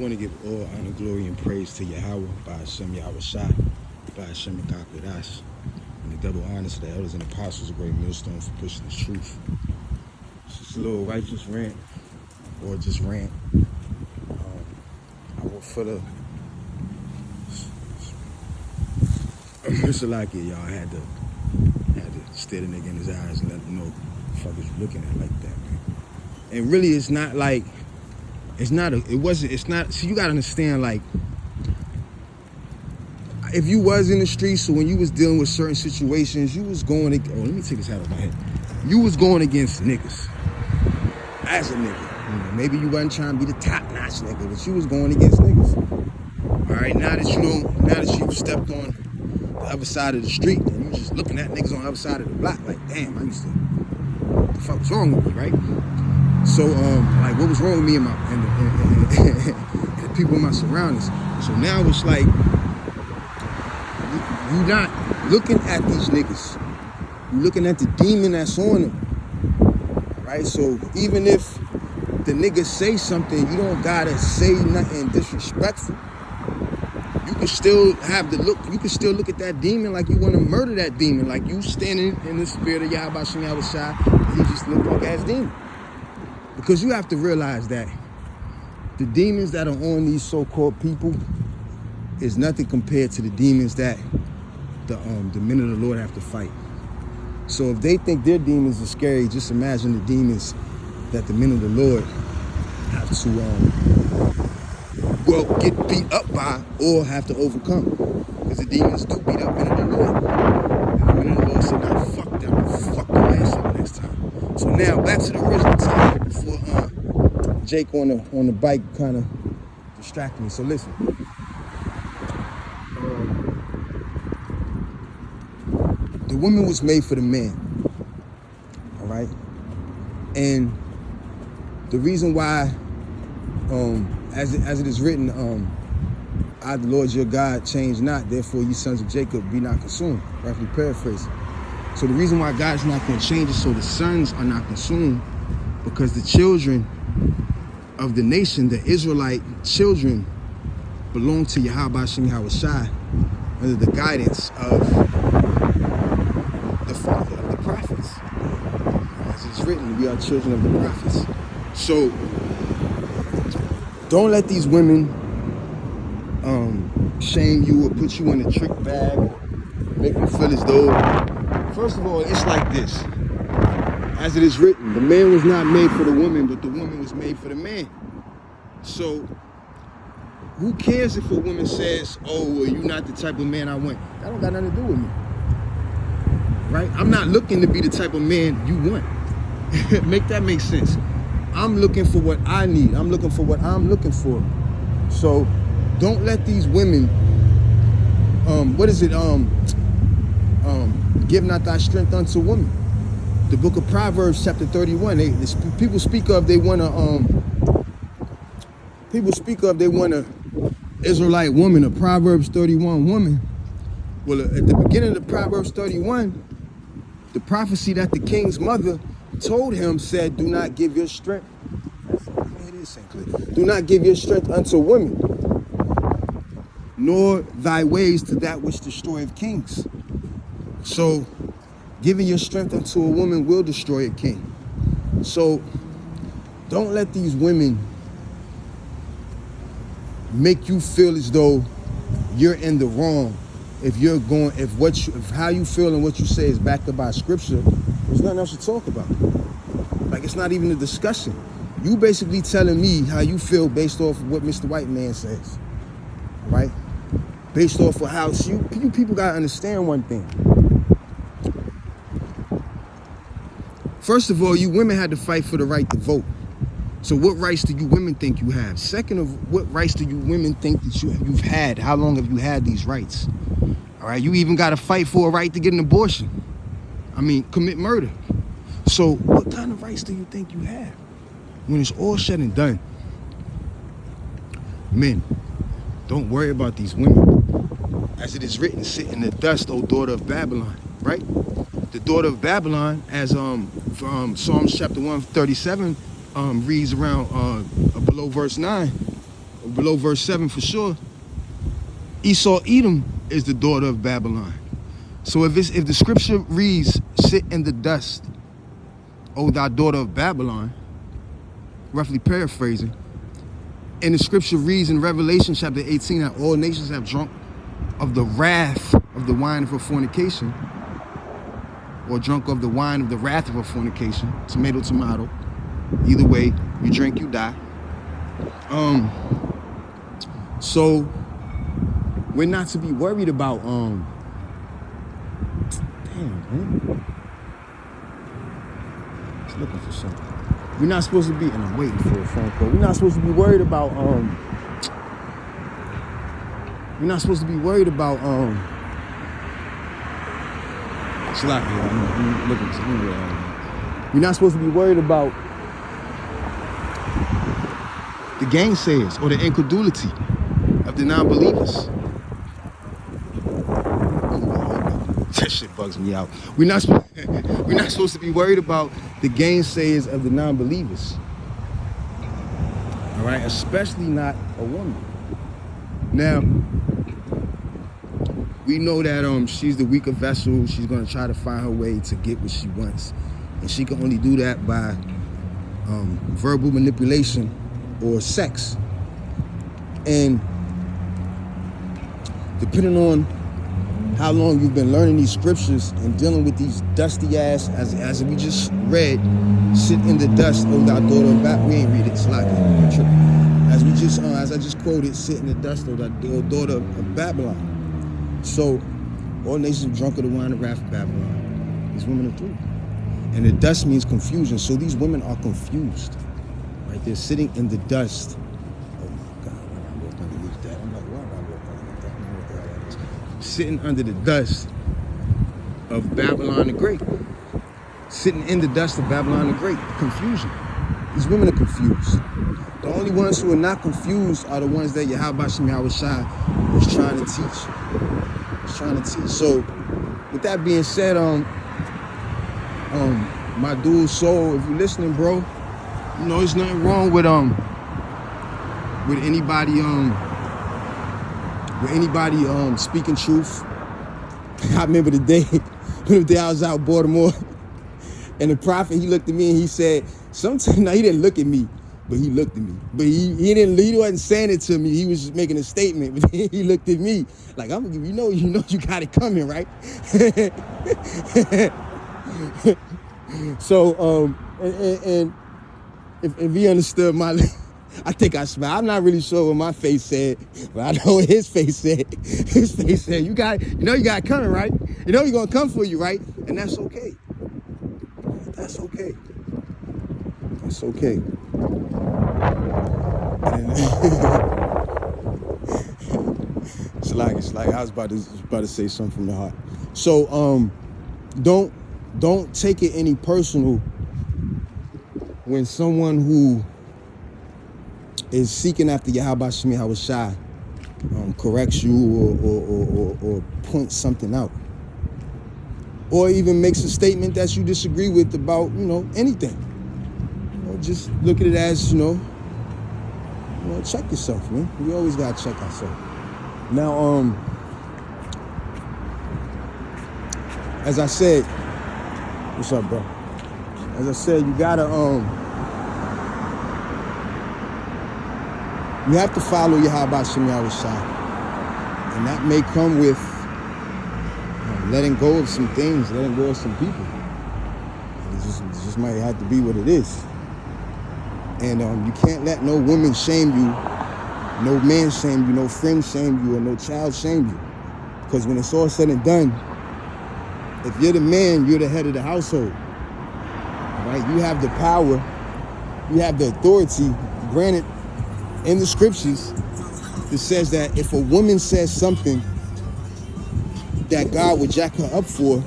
want to give all honor, glory, and praise to Yahweh, by Hashem Yahweh Shai, by Hashem Mekakodash, and the double honors to the elders and apostles of Great Millstone for pushing the truth. It's just a little righteous rant, or just rant. I will for the Mr. y'all had to stare the nigga in his eyes and let him know the fuck is you looking at like that, man. And really, it's not like, see, you gotta understand, like, if you was in the streets, so when you was dealing with certain situations, you was going, let me take this out of my head. You was going against niggas. As a nigga. You know, maybe you wasn't trying to be the top-notch nigga, but you was going against niggas. All right, now that you've stepped on the other side of the street, and you just looking at niggas on the other side of the block, like, damn, what the fuck was wrong with me, right? So, like, what was wrong with me and the people in my surroundings? So now it's like, you're not looking at these niggas. You're looking at the demon that's on them, right? So even if the niggas say something, you don't gotta say nothing disrespectful. You can still have the look. You can still look at that demon like you want to murder that demon, like you standing in the spirit of Yahweh Shem Yahweh Shai, and he just look like ass demon. Because you have to realize that the demons that are on these so-called people is nothing compared to the demons that the men of the Lord have to fight. So if they think their demons are scary, just imagine the demons that the men of the Lord have to get beat up by or have to overcome. Because the demons do beat up men of the Lord. And the men of the Lord said, "Now fuck them, fuck their ass up next time." So now back to the original topic before Jake on the bike kind of distracted me. So listen. The woman was made for the man, all right? And the reason why, as it is written, I, the Lord your God, change not, therefore ye sons of Jacob be not consumed, roughly paraphrasing. So the reason why God's not going to change it so the sons are not consumed, because the children of the nation, the Israelite children, belong to Yahweh Shem Yahweh Shai under the guidance of the father of the prophets. As it's written, we are children of the prophets. So don't let these women shame you or put you in a trick bag or make you feel as though, first of all, it's like this. As it is written, the man was not made for the woman, but the woman was made for the man. So who cares if a woman says, "Oh, well, you're not the type of man I want"? That don't got nothing to do with me. Right? I'm not looking to be the type of man you want. Make that make sense. I'm looking for what I need. I'm looking for what I'm looking for. So don't let these women, give not thy strength unto women. The book of Proverbs chapter 31, people speak of they want a Israelite woman, a Proverbs 31 woman. Well, at the beginning of the Proverbs 31, the prophecy that the king's mother told him said, "Do not give your strength." Do not give your strength unto women, nor thy ways to that which destroyeth kings. So, giving your strength unto a woman will destroy a king. So, don't let these women make you feel as though you're in the wrong. If how you feel and what you say is backed up by scripture, there's nothing else to talk about. Like, it's not even a discussion. You basically telling me how you feel based off of what Mr. White Man says, right? Based off of how you people gotta understand one thing. First of all, you women had to fight for the right to vote. So what rights do you women think you have? Second of, what rights do you women think that you've had? How long have you had these rights? All right, you even got to fight for a right to get an abortion. Commit murder. So what kind of rights do you think you have? When it's all said and done, men, don't worry about these women. As it is written, sit in the dust, O daughter of Babylon, right? The daughter of Babylon, as from Psalms chapter 137, reads around below verse 9, below verse 7 for sure, Esau Edom is the daughter of Babylon. So if the scripture reads, sit in the dust, O thou daughter of Babylon, roughly paraphrasing, and the scripture reads in Revelation chapter 18 that all nations have drunk of the wrath of the wine of her fornication, or drunk of the wine of the wrath of her fornication, tomato, tomato. Either way, you drink, you die. So we're not to be worried about, damn, man. Just looking for something. We're not supposed to be, and I'm waiting for a phone call. We're not supposed to be worried about, we're not supposed to be worried about, slap me, I'm looking for something. We're not supposed to be worried about the gainsayers or the incredulity of the non-believers. That shit bugs me out. We're not supposed to be worried about the gainsayers of the non-believers. All right, especially not a woman. Now, we know that she's the weaker vessel. She's gonna try to find her way to get what she wants, and she can only do that by verbal manipulation or sex. And depending on how long you've been learning these scriptures and dealing with these dusty ass, as we just read, sit in the dust, O thou daughter of Babylon. We ain't read it, it's like as I just quoted, sit in the dust, O thou daughter of Babylon. So all nations are drunk of the wine of wrath of Babylon. These women are through. And the dust means confusion. So these women are confused. Right? They're sitting in the dust. Oh my God, when I walk underneath that, I'm like, why am I walking underneath that? I don't know what the hell that is. Sitting under the dust of Babylon the Great. Sitting in the dust of Babylon the Great. Confusion. These women are confused. The only ones who are not confused are the ones that Yahweh Shem Yahushai was trying to teach. So, with that being said, my dude Soul, if you're listening, bro, you know there's nothing wrong with anybody speaking truth. I remember the day I was out in Baltimore, and the prophet, he looked at me and he said, sometimes, now he didn't look at me, but he looked at me. But he wasn't saying it to me. He was just making a statement. But he looked at me like, I'm gonna give you know you got it coming, right? So and if he understood my, I think I smiled. I'm not really sure what my face said, but I know what his face said. His face said, you got it coming, right? You know he's gonna come for you, right? And that's okay. That's okay. It's okay. It's like I was about to say something from the heart. So don't take it any personal when someone who is seeking after Yahweh Shem Yahushai corrects you or points something out, or even makes a statement that you disagree with about anything. Just look at it as, check yourself, man. We always gotta check ourselves. Now, as I said, what's up, bro? As I said, you gotta, you have to follow Yahweh Shem Yahushai, and that may come with letting go of some things, letting go of some people. It just might have to be what it is. And you can't let no woman shame you, no man shame you, no friend shame you, or no child shame you. Because when it's all said and done, if you're the man, you're the head of the household. Right? You have the power, you have the authority granted in the scriptures that says that if a woman says something that God would jack her up for,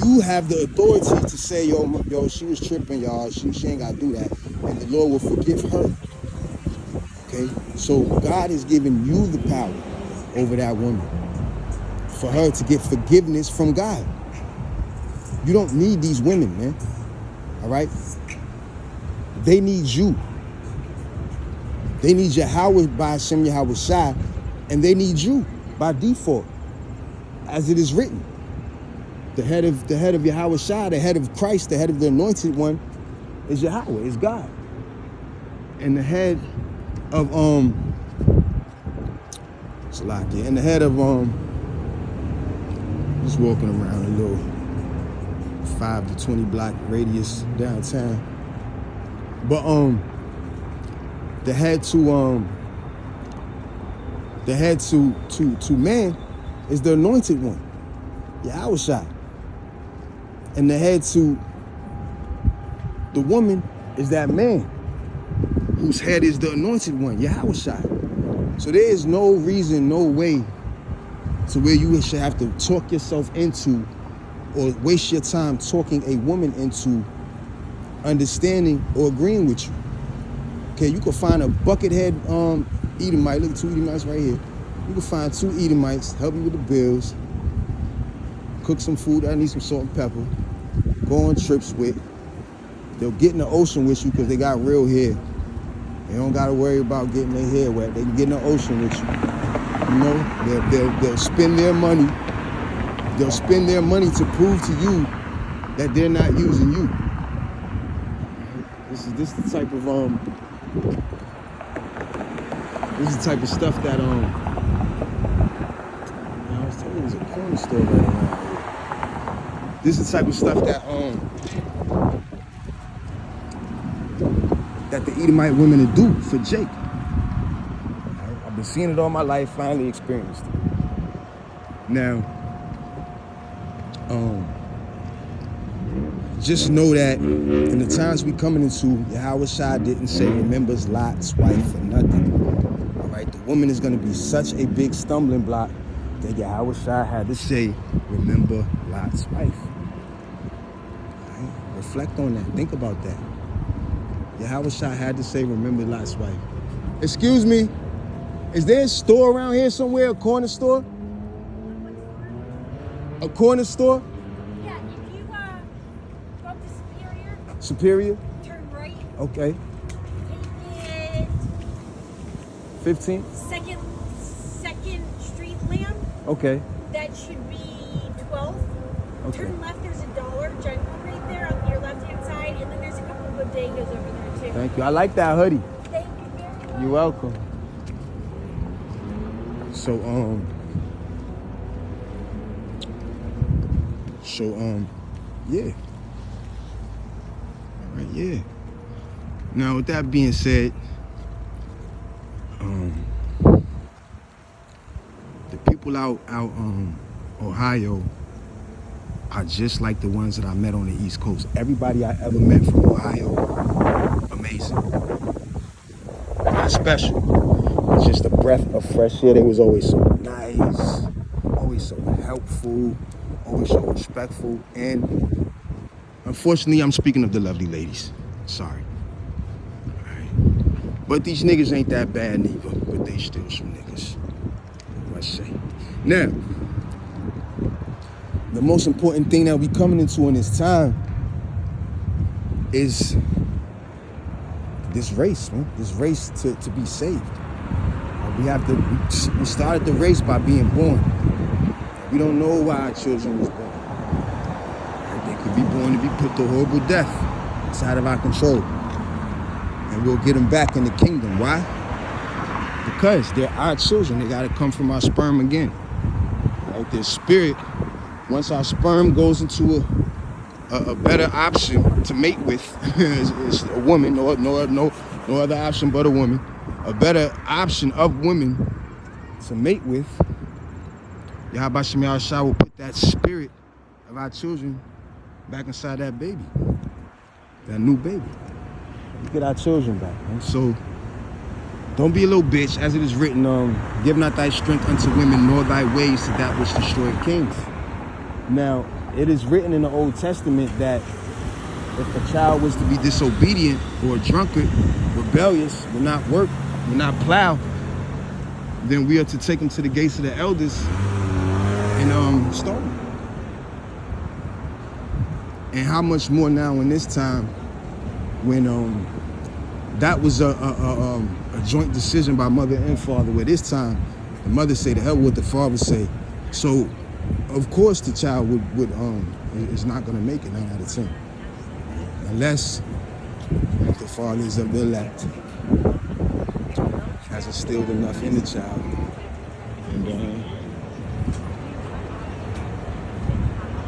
you have the authority to say, yo, she was tripping, y'all. She ain't got to do that. And the Lord will forgive her. Okay? So God has given you the power over that woman for her to get forgiveness from God. You don't need these women, man. All right? They need you. They need Yahweh by Hashem Yahweh Shai, and they need you by default, as it is written. The head of Yahweh Shai, the head of Christ, the head of the anointed one is Yahweh, is God. And the head of Salakia, and the head of just walking around a little 5 to 20 block radius downtown. But the head to man is the anointed one, Yahweh Shai. And the head to the woman is that man whose head is the anointed one, Yahweh Shai. So there is no reason, no way to where you should have to talk yourself into or waste your time talking a woman into understanding or agreeing with you. Okay, you can find a buckethead Edomite. Look, 2 Edomites right here. You can find 2 Edomites, help you with the bills, cook some food. I need some salt and pepper. Go on trips with. They'll get in the ocean with you because they got real hair. They don't got to worry about getting their hair wet. They can get in the ocean with you. You know, they'll spend their money. They'll spend their money to prove to you that they're not using you. This is the type of stuff that I was telling you, there's a corner store right around here. This is the type of stuff that the Edomite women will do for Jake. I've been seeing it all my life, finally experienced it. Now, just know that in the times we coming into, Yahweh Shai didn't say remembers Lot's wife for nothing. All right, the woman is going to be such a big stumbling block that Yahweh Shai had to say, remember Lot's wife. All right? Reflect on that. Think about that. Yahweh Shai had to say, remember Lot's wife. Excuse me, is there a store around here somewhere, a corner store? A corner store? Yeah, if you go up to Superior. Superior? Turn right. Okay. Take it. 15? Second Street lamp. Okay. That should be 12. Okay. Turn left, there's a Dollar General right there on your left-hand side, and then there's a couple of bodegas over there too. Thank you. I like that hoodie. Thank you very much. You're welcome. So, yeah. All right, yeah. Now, with that being said, the people out Ohio are just like the ones that I met on the East Coast. Everybody I ever met from Ohio, amazing. Not special. It's just a breath of fresh air. They was always so nice, always so helpful, always so respectful. And unfortunately, I'm speaking of the lovely ladies. Sorry. All right. But these niggas ain't that bad neither, but they still some niggas. Let's say. Now, the most important thing that we coming into in this time is this race, man. This race to be saved. We started the race by being born. We don't know why our children was born. They could be born to be put to horrible death outside of our control. And we'll get them back in the kingdom. Why? Because they're our children. They got to come from our sperm again. Right? Their spirit, once our sperm goes into a better option to mate with, is a woman, no other option but a woman. A better option of women to mate with, Yahweh Shem Yahweh Shai will put that spirit of our children back inside that baby, that new baby. Let's get our children back, man. So don't be a little bitch, as it is written, give not thy strength unto women, nor thy ways to that which destroyed kings. Now, it is written in the Old Testament that if a child was to be disobedient or a drunkard, rebellious, will not work, will not plow, then we are to take him to the gates of the elders and stone him. And how much more now in this time when that was a a joint decision by mother and father, where this time the mother say the hell with what the father say. So of course the child is not gonna make it 9 out of 10. Unless the father is of the elect, has instilled enough in the child.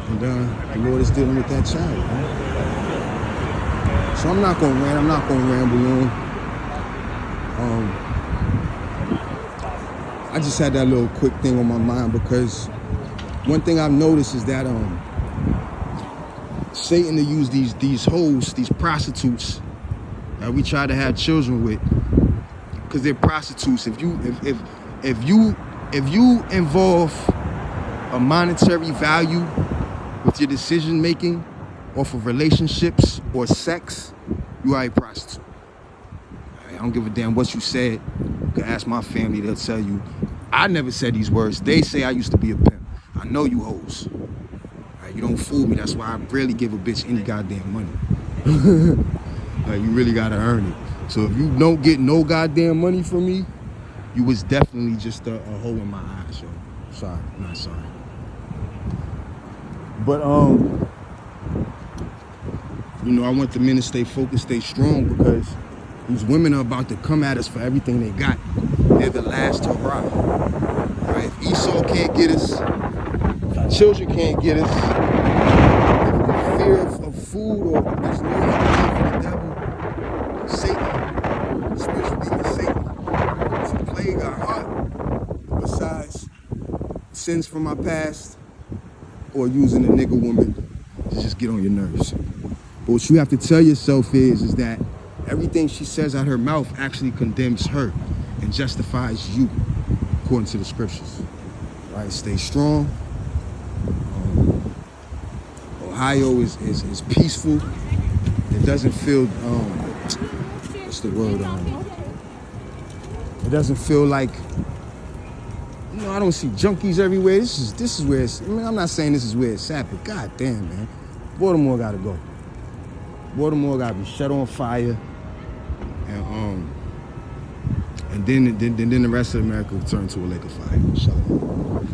And the Lord is dealing with that child, man. So I'm not gonna ramble on. I just had that little quick thing on my mind because one thing I've noticed is that Satan to use these hoes, these prostitutes that we try to have children with, because they're prostitutes. If you involve a monetary value with your decision making off of relationships or sex, you are a prostitute. I don't give a damn what you said. You can ask my family, they'll tell you. I never said these words. They say I used to be a pimp. I know you hoes. You don't fool me. That's why I rarely give a bitch any goddamn money. Like, you really gotta earn it. So if you don't get no goddamn money from me, you was definitely just a hole in my eyes, yo. Sorry, not sorry. But you know, I want the men to stay focused, stay strong, because these women are about to come at us for everything they got. They're the last hurrah. Right? If Esau can't get us, if our children can't get us, if the fear of food or this noise from the devil, Satan, the spiritual demon Satan, to plague our heart, besides sins from our past or using a nigga woman to just get on your nerves. But what you have to tell yourself is that everything she says out her mouth actually condemns her and justifies you, according to the scriptures. Right? Stay strong. Ohio is peaceful. It doesn't feel what's the word? It doesn't feel like, you know, I don't see junkies everywhere. This is where it's, I mean, I'm not saying this is where it's at, but god damn, man. Baltimore gotta go. Baltimore gotta be set on fire. And then the rest of America will turn to a lake of fire. Shalom.